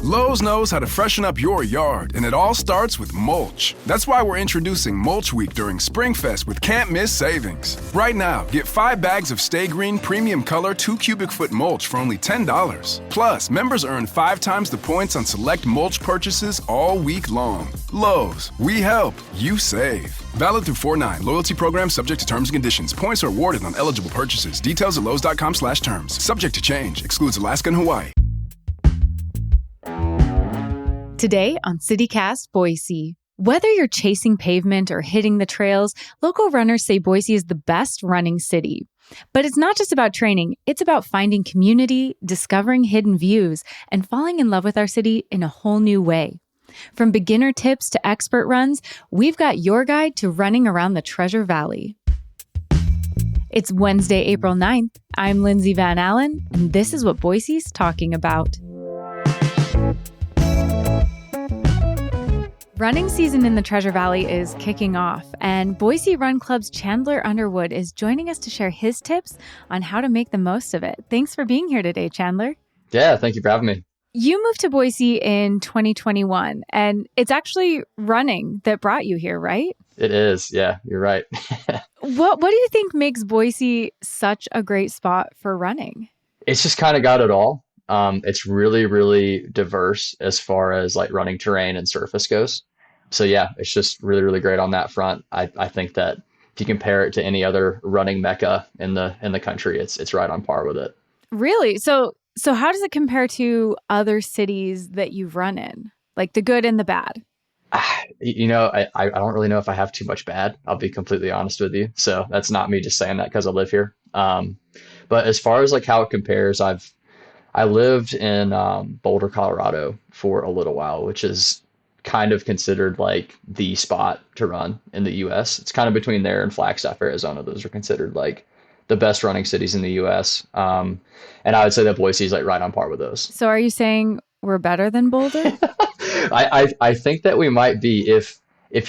Lowe's knows how to freshen up your yard, and it all starts with mulch. That's why we're introducing Mulch Week during SpringFest with can't-miss savings. Right now, get 5 bags of Stay Green Premium Color 2 cubic foot mulch for only $10. Plus, members earn 5 times the points on select mulch purchases all week long. Lowe's, we help, you save. Valid through 4/9. Loyalty program subject to terms and conditions. Points are awarded on eligible purchases. Details at lowes.com/terms. Subject to change. Excludes Alaska and Hawaii. Today on CityCast Boise. Whether you're chasing pavement or hitting the trails, local runners say Boise is the best running city. But it's not just about training, it's about finding community, discovering hidden views, and falling in love with our city in a whole new way. From beginner tips to expert runs, we've got your guide to running around the Treasure Valley. It's Wednesday, April 9th. I'm Lindsay Van Allen, and this is what Boise's talking about. Running season in the Treasure Valley is kicking off, and Boise Run Club's Chandler Underwood is joining us to share his tips on how to make the most of it. Thanks for being here today, Chandler. Yeah, thank you for having me. You moved to Boise in 2021, and it's actually running that brought you here, right? It is. Yeah, you're right. What do you think makes Boise such a great spot for running? It's just kind of got it all. It's really, really diverse as far as like running terrain and surface goes. So yeah, it's just really, really great on that front. I think that if you compare it to any other running mecca in the country, it's right on par with it. Really? So how does it compare to other cities that you've run in, like the good and the bad? I don't really know if I have too much bad. I'll be completely honest with you. So that's not me just saying that because I live here. But as far as like how it compares, I lived in Boulder, Colorado for a little while, which is kind of considered like the spot to run in the U.S. It's kind of between there and Flagstaff, Arizona. Those are considered like the best running cities in the U.S. And I would say that Boise is like right on par with those. So are you saying we're better than Boulder? I think that we might be if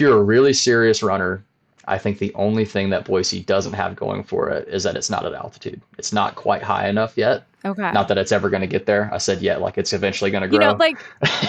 you're a really serious runner. I think the only thing that Boise doesn't have going for it is that it's not at altitude. It's not quite high enough yet. Okay. Not that it's ever going to get there. I said yet, like it's eventually going to grow. Like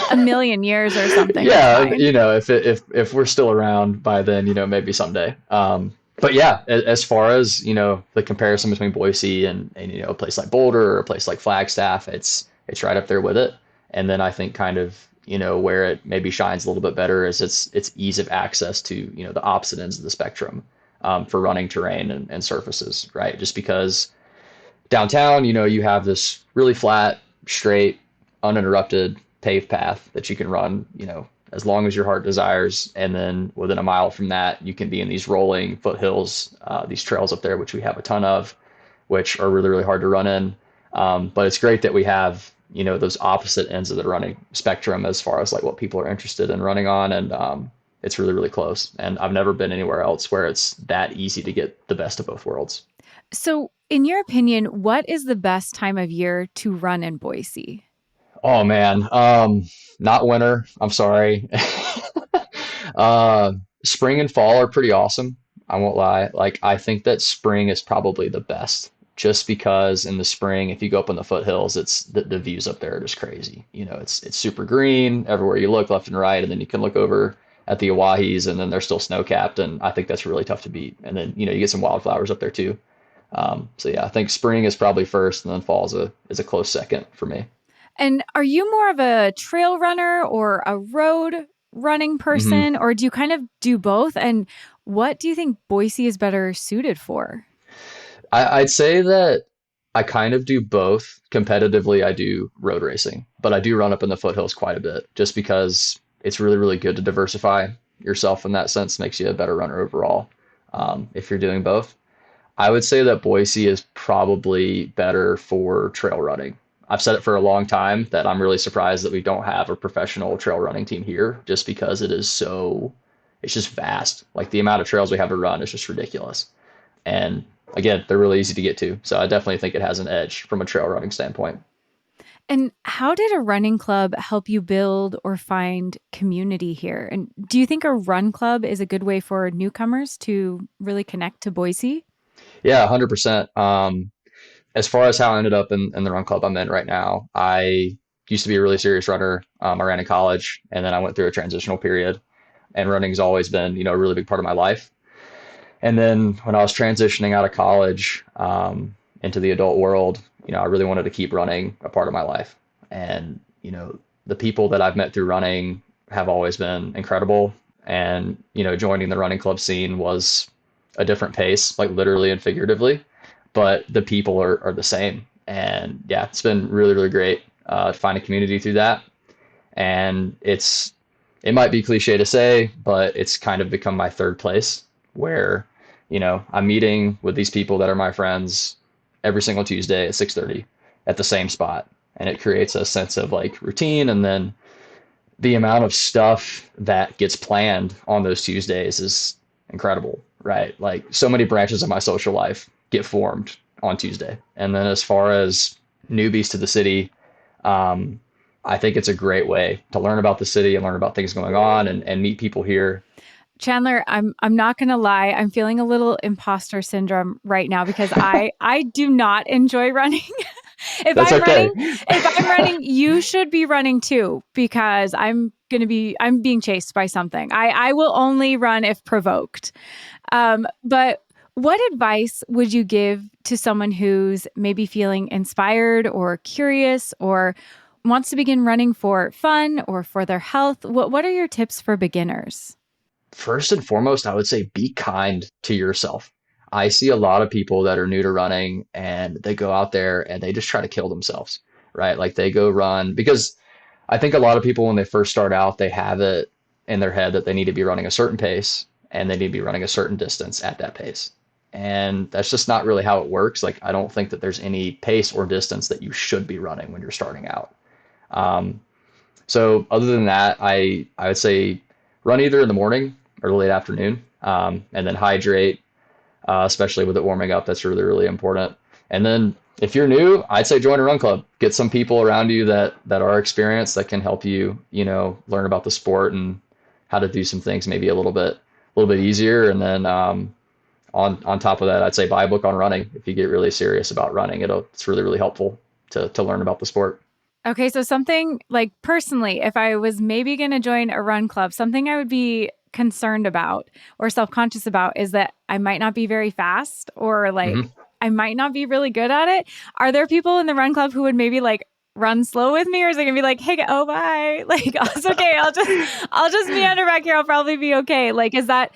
a million years or something. Yeah, if we're still around by then, maybe someday. But yeah, as far as, the comparison between Boise and a place like Boulder or a place like Flagstaff, it's right up there with it. And then I think kind of, where it maybe shines a little bit better is its ease of access to, the opposite ends of the spectrum for running terrain and surfaces, right? Just because downtown, you have this really flat, straight, uninterrupted paved path that you can run, as long as your heart desires. And then within a mile from that, you can be in these rolling foothills, these trails up there, which we have a ton of, which are really, really hard to run in. But it's great that we have, those opposite ends of the running spectrum as far as like what people are interested in running on. And it's really, really close. And I've never been anywhere else where it's that easy to get the best of both worlds. So in your opinion, what is the best time of year to run in Boise? Oh man. Not winter. I'm sorry. Spring and fall are pretty awesome. I won't lie. Like I think that spring is probably the best. Just because in the spring, if you go up in the foothills, it's the views up there are just crazy. It's super green everywhere you look, left and right, and then you can look over at the Oahes, and then they're still snow capped, and I think that's really tough to beat. And then you get some wildflowers up there too. So yeah, I think spring is probably first, and then fall is a close second for me. And are you more of a trail runner or a road running person, or do you kind of do both? And what do you think Boise is better suited for? I'd say that I kind of do both. Competitively, I do road racing, but I do run up in the foothills quite a bit just because it's really, really good to diversify yourself in that sense. Makes you a better runner overall if you're doing both. I would say that Boise is probably better for trail running. I've said it for a long time that I'm really surprised that we don't have a professional trail running team here just because it's just vast. Like the amount of trails we have to run is just ridiculous. And again, they're really easy to get to. So I definitely think it has an edge from a trail running standpoint. And how did a running club help you build or find community here? And do you think a run club is a good way for newcomers to really connect to Boise? Yeah, 100%. As far as how I ended up in the run club I'm in right now, I used to be a really serious runner. I ran in college, and then I went through a transitional period, and running's always been, a really big part of my life. And then when I was transitioning out of college, into the adult world, I really wanted to keep running a part of my life. And, the people that I've met through running have always been incredible. And, joining the running club scene was a different pace, like literally and figuratively, but the people are the same. And yeah, it's been really, really great to find a community through that. And it might be cliche to say, but it's kind of become my third place where, I'm meeting with these people that are my friends every single Tuesday at 6:30 at the same spot. And it creates a sense of like routine. And then the amount of stuff that gets planned on those Tuesdays is incredible, right? Like so many branches of my social life get formed on Tuesday. And then as far as newbies to the city, I think it's a great way to learn about the city and learn about things going on and meet people here. Chandler, I'm not gonna lie, I'm feeling a little imposter syndrome right now because I do not enjoy running. If That's I'm okay. running, if I'm running, you should be running too, because I'm being chased by something. I will only run if provoked. But what advice would you give to someone who's maybe feeling inspired or curious or wants to begin running for fun or for their health? What are your tips for beginners? First and foremost, I would say be kind to yourself. I see a lot of people that are new to running and they go out there and they just try to kill themselves, right? Like they go run because I think a lot of people, when they first start out, they have it in their head that they need to be running a certain pace and they need to be running a certain distance at that pace. And that's just not really how it works. Like, I don't think that there's any pace or distance that you should be running when you're starting out. Um, so other than that, I would say run either in the morning or the late afternoon, and then hydrate, especially with it warming up. That's really, really important. And then if you're new, I'd say join a run club. Get some people around you that are experienced that can help you, learn about the sport and how to do some things maybe a little bit easier. And then on top of that, I'd say buy a book on running. If you get really serious about running, it's really, really helpful to learn about the sport. Okay, so something like personally, if I was maybe going to join a run club, something I would be concerned about or self-conscious about is that I might not be very fast or like hmm I might not be really good at it. Are there people in the run club who would maybe like run slow with me, or is it gonna be like, hey, oh bye? Like, it's okay. I'll just meander back here. I'll probably be okay. Like, is that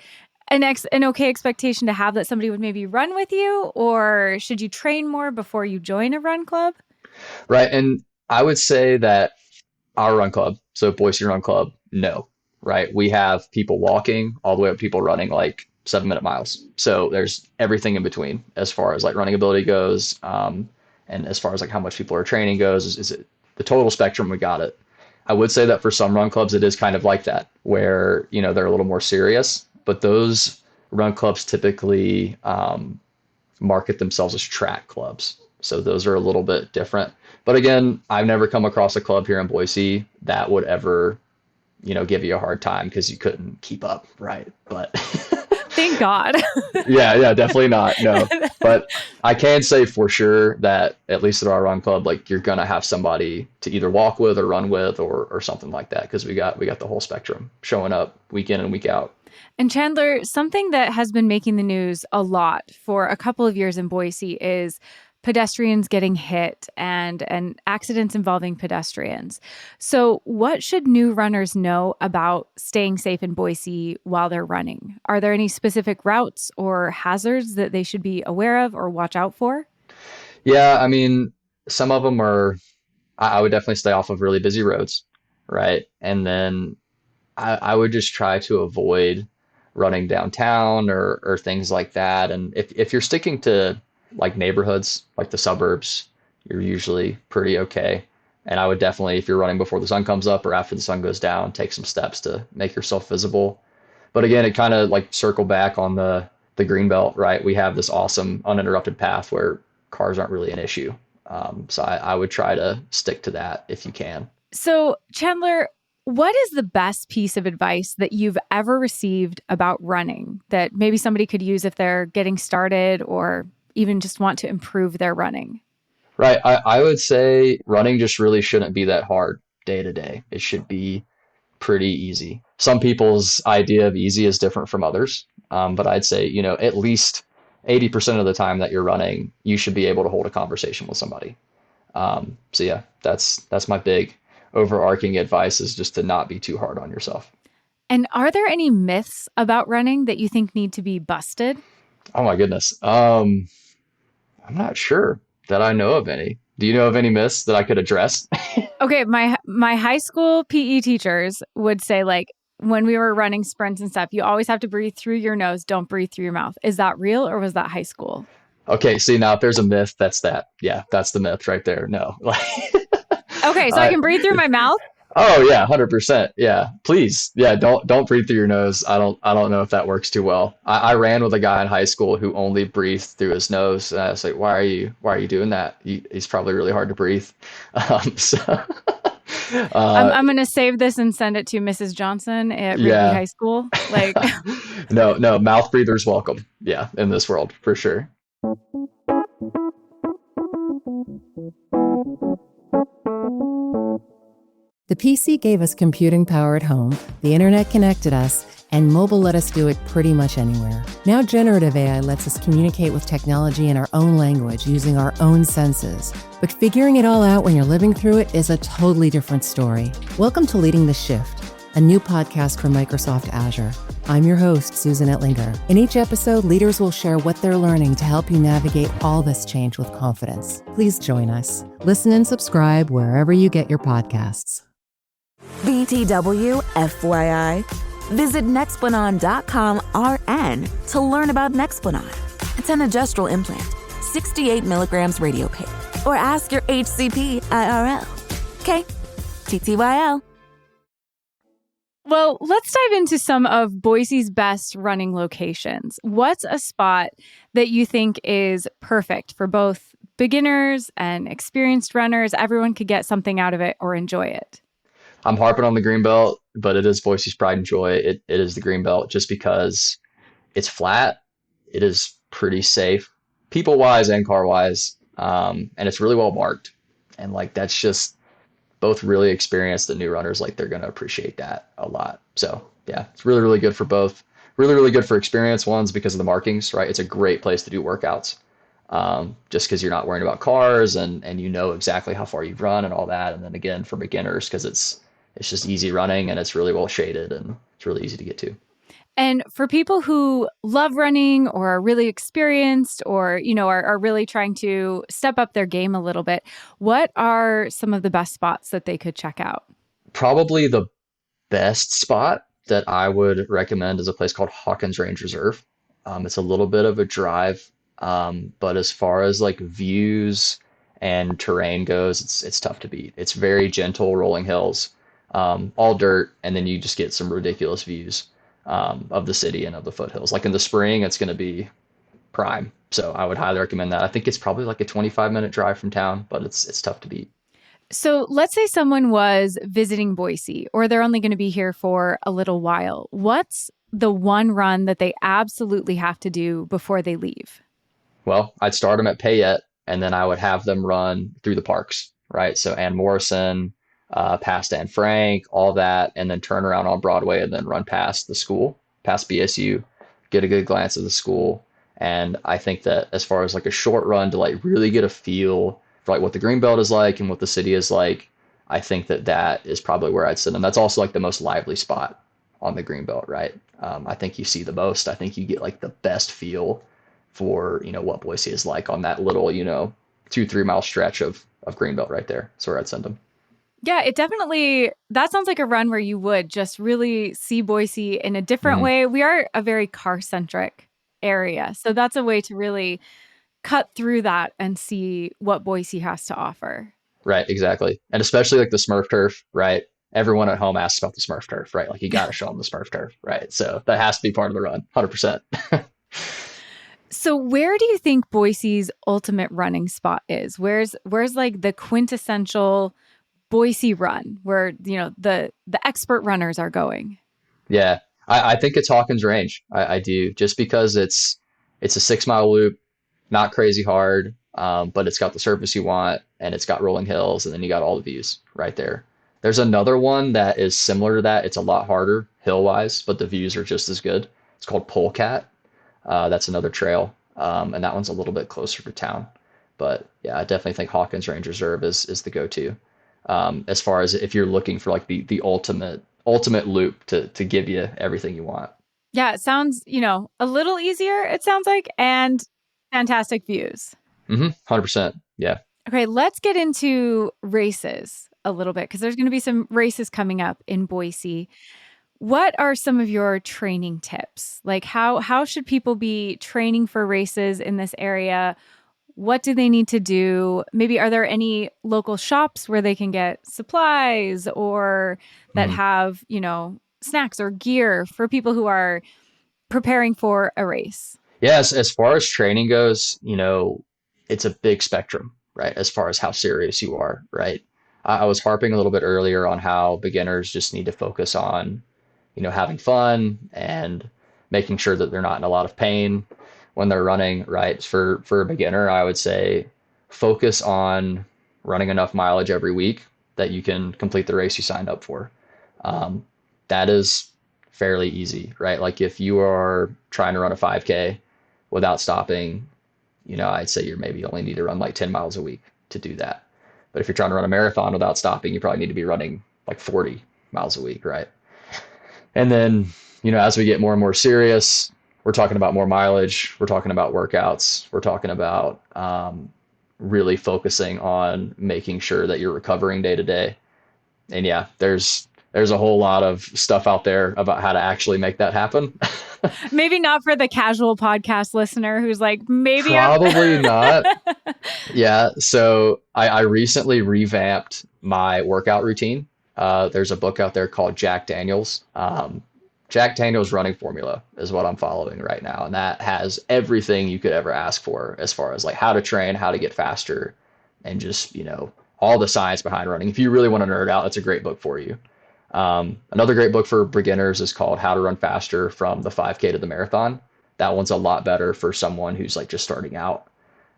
an okay expectation to have that somebody would maybe run with you, or should you train more before you join a run club? Right. And I would say that our run club, so Boise Run Club, no, right? We have people walking all the way up to people running like 7-minute miles. So there's everything in between as far as like running ability goes. And as far as like how much people are training goes, is it the total spectrum? We got it. I would say that for some run clubs, it is kind of like that, where, they're a little more serious, but those run clubs typically market themselves as track clubs. So those are a little bit different. But again, I've never come across a club here in Boise that would ever, give you a hard time because you couldn't keep up, right? But Thank God. yeah, definitely not. No. But I can say for sure that at least at our run club, like you're gonna have somebody to either walk with or run with or something like that because we got the whole spectrum showing up week in and week out. And Chandler, something that has been making the news a lot for a couple of years in Boise is pedestrians getting hit and accidents involving pedestrians. So what should new runners know about staying safe in Boise while they're running? Are there any specific routes or hazards that they should be aware of or watch out for? Yeah, I mean, some of them are. I would definitely stay off of really busy roads, right? And then I would just try to avoid running downtown or things like that. And if you're sticking to like neighborhoods, like the suburbs, you're usually pretty okay. And I would definitely, if you're running before the sun comes up or after the sun goes down, take some steps to make yourself visible. But again, it kind of like circle back on the green belt, right? We have this awesome uninterrupted path where cars aren't really an issue. So I would try to stick to that if you can. So, Chandler, what is the best piece of advice that you've ever received about running that maybe somebody could use if they're getting started or even just want to improve their running? Right. I would say running just really shouldn't be that hard day to day. It should be pretty easy. Some people's idea of easy is different from others. But I'd say, at least 80% of the time that you're running, you should be able to hold a conversation with somebody. So yeah, that's my big overarching advice is just to not be too hard on yourself. And are there any myths about running that you think need to be busted? Oh my goodness. I'm not sure that I know of any. Do you know of any myths that I could address? Okay, my high school PE teachers would say, like, when we were running sprints and stuff, you always have to breathe through your nose, don't breathe through your mouth. Is that real or was that high school? Okay, see now if there's a myth, that's that. Yeah, that's the myth right there. No. Okay, so I I can breathe through my mouth? Oh yeah, 100%. Yeah. Please. Yeah, don't breathe through your nose. I don't know if that works too well. I ran with a guy in high school who only breathed through his nose. And I was like, why are you doing that? He's probably really hard to breathe. So I'm going to save this and send it to Mrs. Johnson at Rigby yeah. High School. Like, No, mouth breathers welcome. Yeah, in this world for sure. The PC gave us computing power at home, the internet connected us, and mobile let us do it pretty much anywhere. Now generative AI lets us communicate with technology in our own language using our own senses. But figuring it all out when you're living through it is a totally different story. Welcome to Leading the Shift, a new podcast from Microsoft Azure. I'm your host, Susan Ettlinger. In each episode, leaders will share what they're learning to help you navigate all this change with confidence. Please join us. Listen and subscribe wherever you get your podcasts. BTW FYI. Visit Nexplanon.com RN to learn about Nexplanon. It's an adjustral implant, 68 milligrams radio pain. Or ask your HCP IRL. Okay, TTYL. well, let's dive into some of Boise's best running locations. What's a spot that you think is perfect for both beginners and experienced runners? Everyone could get something out of it or enjoy it. I'm harping on the green belt, but it is Boise's pride and joy. It is the green belt just because it's flat. It is pretty safe, people wise and car wise. And it's really well marked. And like that's just both really experienced and new runners. Like they're gonna appreciate that a lot. So yeah, it's really, really good for both. Really, really good for experienced ones because of the markings, right? It's a great place to do workouts. Just because you're not worrying about cars and you know exactly how far you've run and all that. And then again for beginners, because it's just easy running and it's really well shaded and it's really easy to get to. And for people who love running or are really experienced or, are really trying to step up their game a little bit, what are some of the best spots that they could check out? Probably the best spot that I would recommend is a place called Hawkins Range Reserve. It's a little bit of a drive, but as far as like views and terrain goes, it's tough to beat. It's very gentle rolling hills, all dirt, and then you just get some ridiculous views of the city and of the foothills. Like in the spring, it's going to be prime. So I would highly recommend that. I think it's probably like a 25-minute drive from town, but it's tough to beat. So let's say someone was visiting Boise or they're only going to be here for a little while. What's the one run that they absolutely have to do before they leave? Well, I'd start them at Payette, and then I would have them run through the parks, right? So Ann Morrison, past Anne Frank, all that, and then turn around on Broadway and then run past the school, past BSU, get a good glance at the school. And I think that as far as like a short run to like really get a feel for like what the Greenbelt is like and what the city is like, I think that is probably where I'd send them. That's also like the most lively spot on the Greenbelt, right? I think you see the most. I think you get like the best feel for, what Boise is like on that little, 2-3 mile stretch of Greenbelt right there. That's where I'd send them. Yeah, that sounds like a run where you would just really see Boise in a different Mhm. way. We are a very car-centric area. So that's a way to really cut through that and see what Boise has to offer. Right, exactly. And especially like the Smurf turf, right? Everyone at home asks about the Smurf turf, right? Like you got to show them the Smurf turf, right? So that has to be part of the run, 100%. So where do you think Boise's ultimate running spot is? Where's like the quintessential Boise run where, the expert runners are going? Yeah, I think it's Hawkins Range. I do, just because it's a 6 mile loop, not crazy hard. but it's got the surface you want and it's got rolling hills and then you got all the views right there. There's another one that is similar to that. It's a lot harder hill wise, but the views are just as good. It's called Polecat. That's another trail, and that one's a little bit closer to town. But yeah, I definitely think Hawkins Range Reserve is the go-to, as far as if you're looking for like the ultimate loop to give you everything you want. Yeah, it sounds, a little easier, it sounds like, and fantastic views. 100%. Yeah. Okay, let's get into races a little bit because there's going to be some races coming up in Boise. What are some of your training tips? Like how should people be training for races in this area? What do they need to do? Maybe are there any local shops where they can get supplies or that Mhm. have, snacks or gear for people who are preparing for a race? Yeah, as far as training goes, it's a big spectrum, right? As far as how serious you are, right? I was harping a little bit earlier on how beginners just need to focus on, having fun and making sure that they're not in a lot of pain when they're running, right? For a beginner, I would say focus on running enough mileage every week that you can complete the race you signed up for. Um, that is fairly easy, right? Like if you are trying to run a 5K without stopping, I'd say you maybe only need to run like 10 miles a week to do that. But if you're trying to run a marathon without stopping, you probably need to be running like 40 miles a week, right? And then, as we get more and more serious, we're talking about more mileage, we're talking about workouts, we're talking about really focusing on making sure that you're recovering day to day. And yeah, there's a whole lot of stuff out there about how to actually make that happen. Maybe not for the casual podcast listener who's like, maybe Probably not. Yeah. So I recently revamped my workout routine. There's a book out there called Jack Daniels. Jack Daniels running formula is what I'm following right now. And that has everything you could ever ask for as far as like how to train, how to get faster, and just, all the science behind running. If you really want to nerd out, that's a great book for you. Another great book for beginners is called How to Run Faster from the 5K to the Marathon. That one's a lot better for someone who's like just starting out,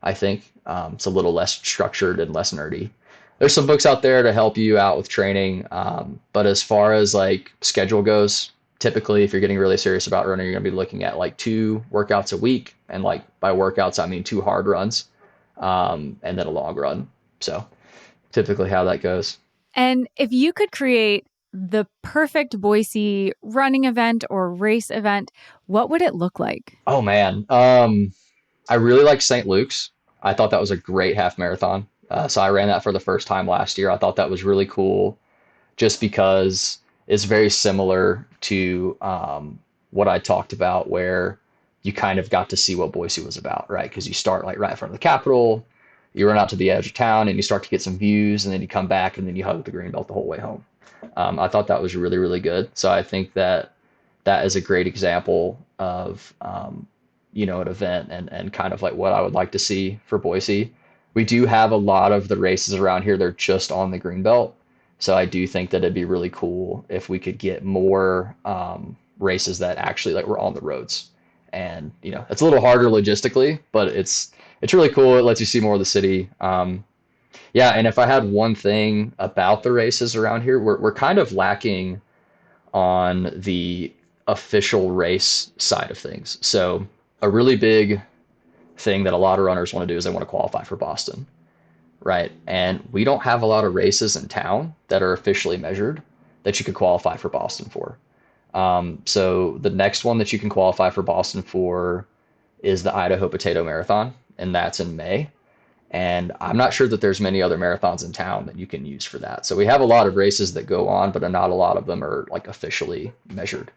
I think. It's a little less structured and less nerdy. There's some books out there to help you out with training. But as far as like schedule goes, typically if you're getting really serious about running, you're going to be looking at like 2 workouts a week. And like by workouts, I mean 2 hard runs, and then a long run. So typically how that goes. And if you could create the perfect Boise running event or race event, what would it look like? Oh man. I really like St. Luke's. I thought that was a great half marathon. So I ran that for the first time last year. I thought that was really cool just because it's very similar to what I talked about, where you kind of got to see what Boise was about, right? Because you start like right in front of the Capitol, you run out to the edge of town and you start to get some views, and then you come back and then you hug the greenbelt the whole way home. I thought that was really, really good. So I think that is a great example of an event and kind of like what I would like to see for Boise. We do have a lot of the races around here. They're just on the greenbelt. So I do think that it'd be really cool if we could get more races that actually like were on the roads. And, it's a little harder logistically, but it's really cool. It lets you see more of the city. Yeah. And if I had one thing about the races around here, we're kind of lacking on the official race side of things. So a really big thing that a lot of runners want to do is they want to qualify for Boston, right? And we don't have a lot of races in town that are officially measured that you could qualify for Boston for. So the next one that you can qualify for Boston for is the Idaho Potato Marathon, and that's in May. And I'm not sure that there's many other marathons in town that you can use for that. So we have a lot of races that go on, but not a lot of them are like officially measured.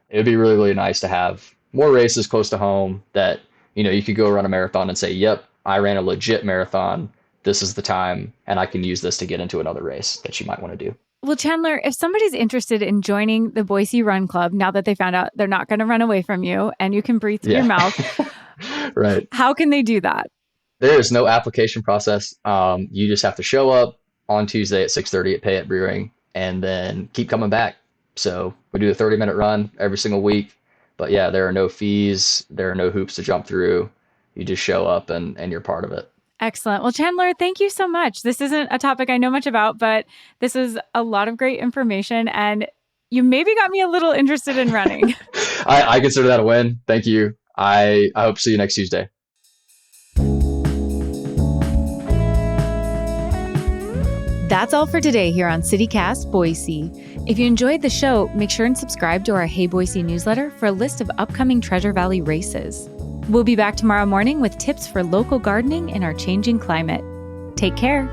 It would be really, really nice to have more races close to home that, you could go run a marathon and say, yep, I ran a legit marathon. This is the time, and I can use this to get into another race that you might want to do. Well, Chandler, if somebody's interested in joining the Boise Run Club, now that they found out they're not going to run away from you and you can breathe through your mouth, right? How can they do that? There is no application process. You just have to show up on Tuesday at 6:30 at Payette Brewing and then keep coming back. So we do a 30-minute run every single week. But yeah, there are no fees. There are no hoops to jump through. You just show up and you're part of it. Excellent. Well, Chandler, thank you so much. This isn't a topic I know much about, but this is a lot of great information, and you maybe got me a little interested in running. I consider that a win. Thank you. I hope to see you next Tuesday. That's all for today here on CityCast Boise. If you enjoyed the show, make sure and subscribe to our Hey Boise newsletter for a list of upcoming Treasure Valley races. We'll be back tomorrow morning with tips for local gardening in our changing climate. Take care.